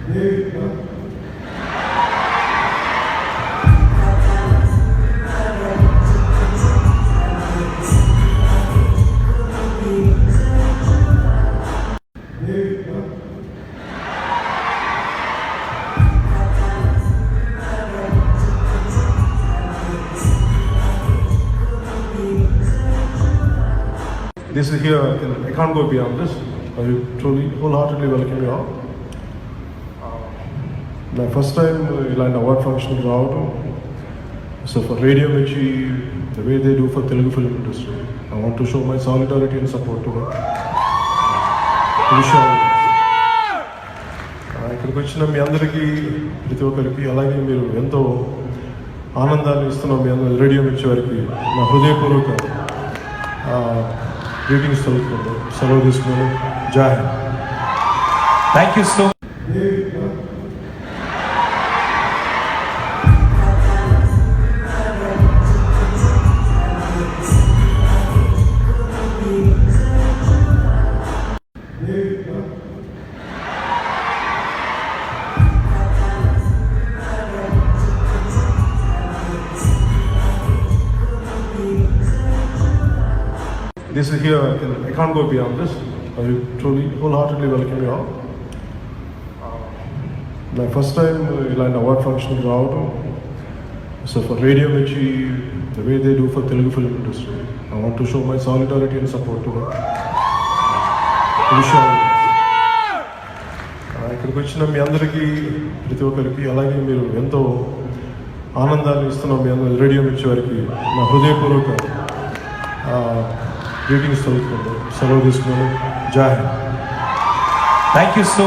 This is here, I can't go beyond this. I truly, wholeheartedly welcome you all. My first time ఇలాంటి award ఫంక్షన్కి రావడం, so for radio మిర్చి, the way they do for Telugu film industry, I want to show my solidarity and support to them. ఇక్కడికి వచ్చిన మీ అందరికీ, ప్రతి ఒక్కరికి, అలాగే మీరు ఎంతో ఆనందాన్ని ఇస్తున్నాం మీ అందరూ రేడియో మిర్చి వారికి నా హృదయపూర్వక గ్రీటింగ్స్ తెలుపుకుంటూ సెలవు తీసుకున్నాను. జై Hind. Thank you so This is here, I can't go beyond this. I truly, wholeheartedly welcome you all. My first time ఇలాంటి అవార్డ్ ఫంక్షన్కి రావడం, సో ఫర్ రేడియో మిర్చి, the way they do for Telugu film industry, I want to show my solidarity and support to them. ఇక్కడికి వచ్చిన మీ అందరికీ, ప్రతి ఒక్కరికి, అలాగే మీరు ఎంతో ఆనందాన్ని ఇస్తున్నాం మీ అందరూ రేడియో మిర్చి వారికి నా హృదయపూర్వక గ్రీటింగ్స్ తెలుపుకుంటూ సెలవు తీసుకున్నాను. జై హింద్. Thank you so